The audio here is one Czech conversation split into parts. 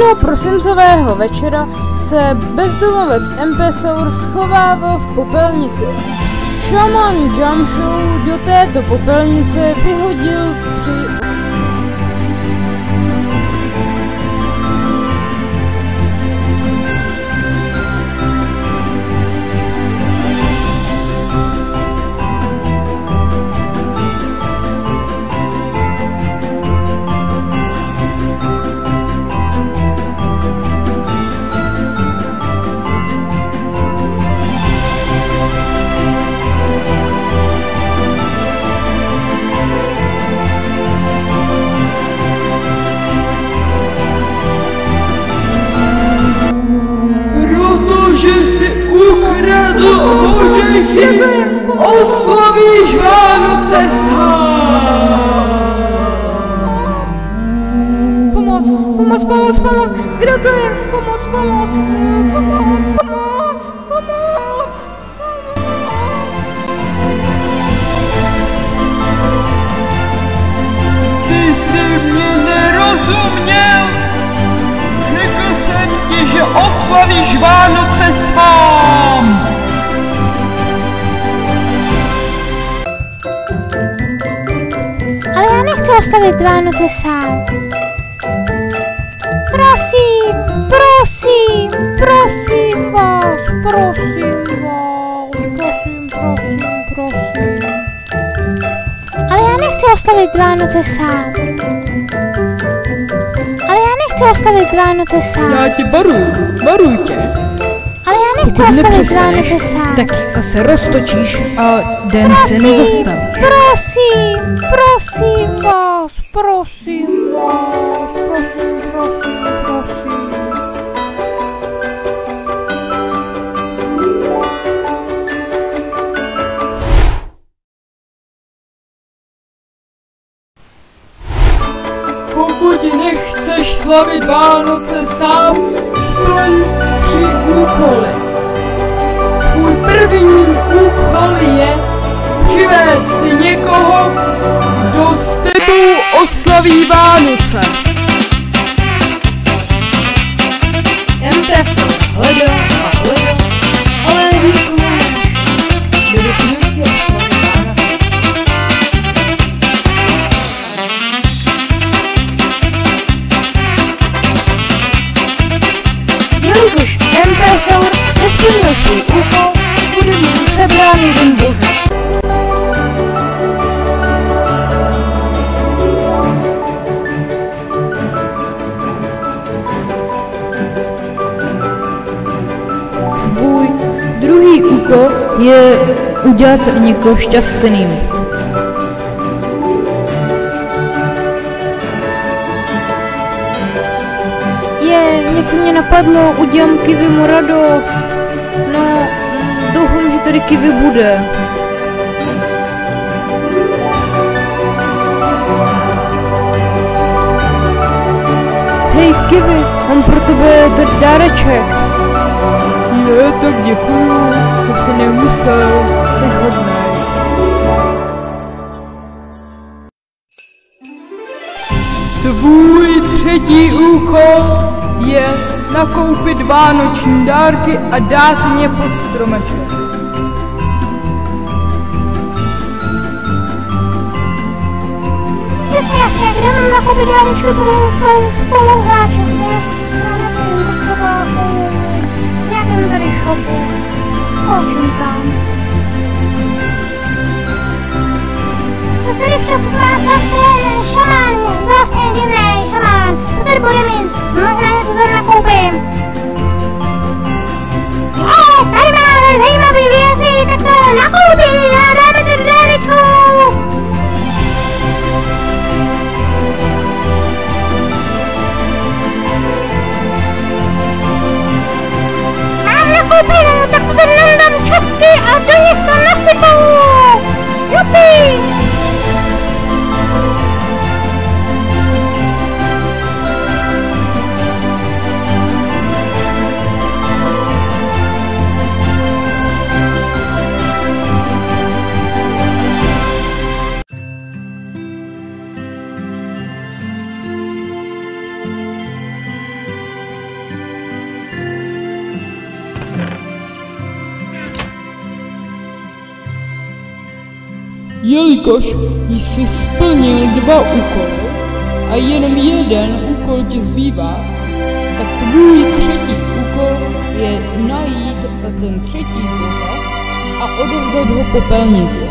Jednoho prosincového večera se bezdomovec Empesaur schovával v popelnici. Šaman Jamshou do této popelnice vyhodil 3. Oslavíš Vánoce sám! Pomoc! Kdo to je? Pomoc! Ty jsi mě nerozuměl! Řekl jsem ti, že oslavíš Vánoce sám! Ale já nechci oslavit Vánoce sám. Prosím vás. Ale já nechci oslavit Vánoce sám. Já tě varuj tě. Ale já nechci oslavit Vánoce sám. Tak se roztočíš a den se nezastaví. Prosím vás. Pokud nechceš slavit Vánoce sám, splň 3 úkoly. Tvůj první úkol je přivést někoho, kdo s tebou oslaví Vánoce. Empesaur hledal, ale nikoho nenašel. Kdyby si nechtěl slavit Vánoce. Jelikož Empesaur nesplnil svůj úkol, bude mu sebrán jeden božek. Tvůj druhý úkol je udělat někoho šťastným. Něco mě napadlo, udělám Kiwimu radost. No, doufám, že tady Kiwi bude. Hej Kiwi, mám pro tebe tady dáreček. Je, tak děkuju, to si nemusel, jsi hodnej. Tvůj třetí úkol je nakoupit vánoční dárky a dát je pod stromeček. Jasně, kde mám nakoupit dárečky pro své spoluhráče? Já nevím, třeba v nějakém tady shopu. Skočím tam. Co tady v shopu má vlastně šamán, zvláštně divný šamán. Co tady bude mít? Možná něco tam nakoupím. Tady máme zajímavé věci, tak to nakoupím a dáme to do dárečku. Jelikož jsi splnil 2 úkoly a jenom 1 úkol ti zbývá, tak tvůj 3. úkol je najít ten 3. kořen a odevzdat ho popelnici.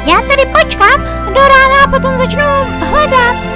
Já tady počkám do rána a potom začnu hledat.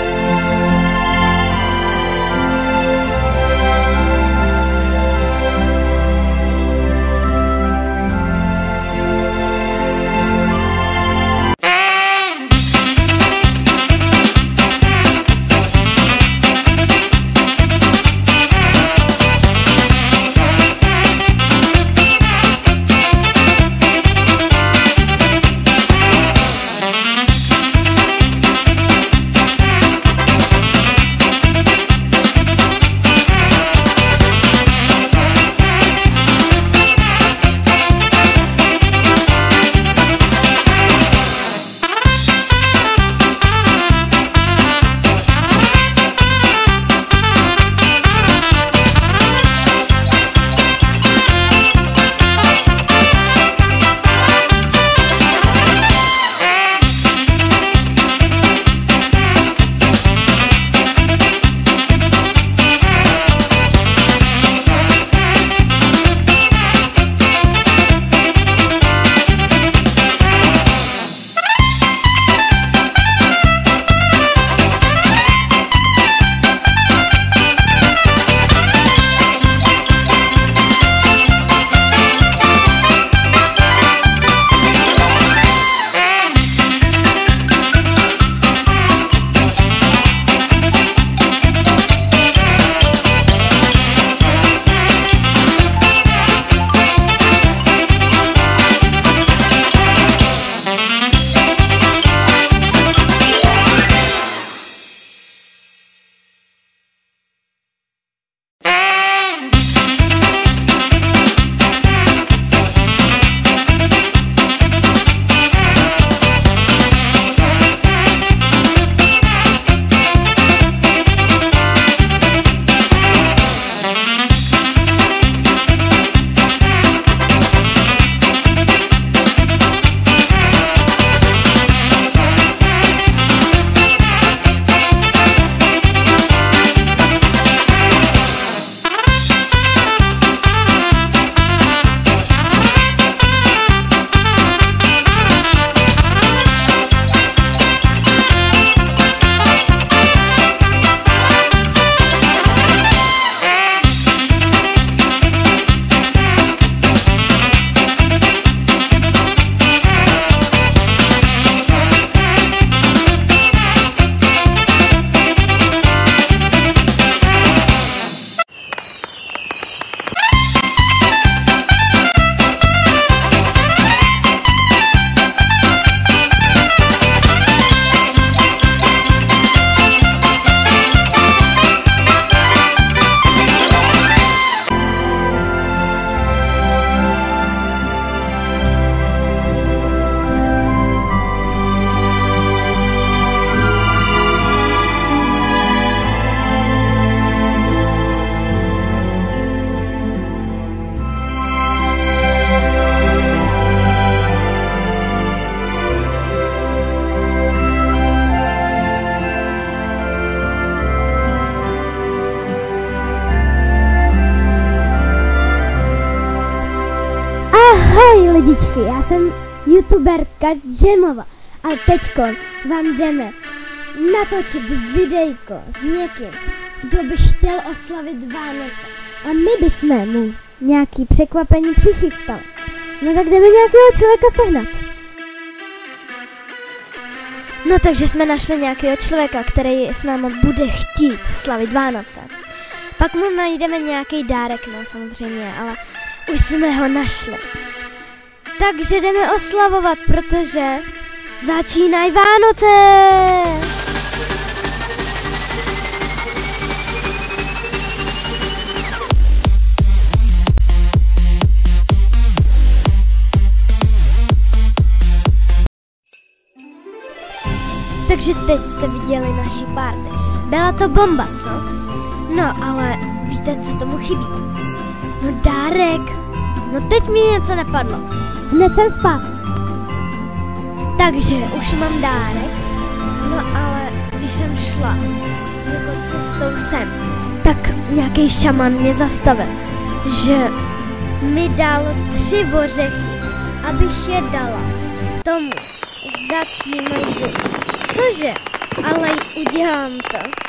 lidičky, já jsem youtuberka Džemova a teďko vám jdeme natočit videjko s někým, kdo by chtěl oslavit Vánoce a my bychom mu nějaký překvapení přichystali. No tak jdeme nějakého člověka sehnat. No takže jsme našli nějakého člověka, který s námi bude chtít slavit Vánoce. Pak mu najdeme nějaký dárek, no samozřejmě, ale už jsme ho našli. Takže jdeme oslavovat, protože začínají Vánoce! Takže teď jste viděli naši party. Byla to bomba, co? No, ale víte, co tomu chybí? No dárek. No teď mi něco napadlo. Hned jsem zpátky. Takže už mám dárek, no ale když jsem šla jako cestou sem, tak nějaký šaman mě zastavil, že mi dal 3 ořechy, abych je dala tomu, za kým jdu. Cože? Ale udělám to.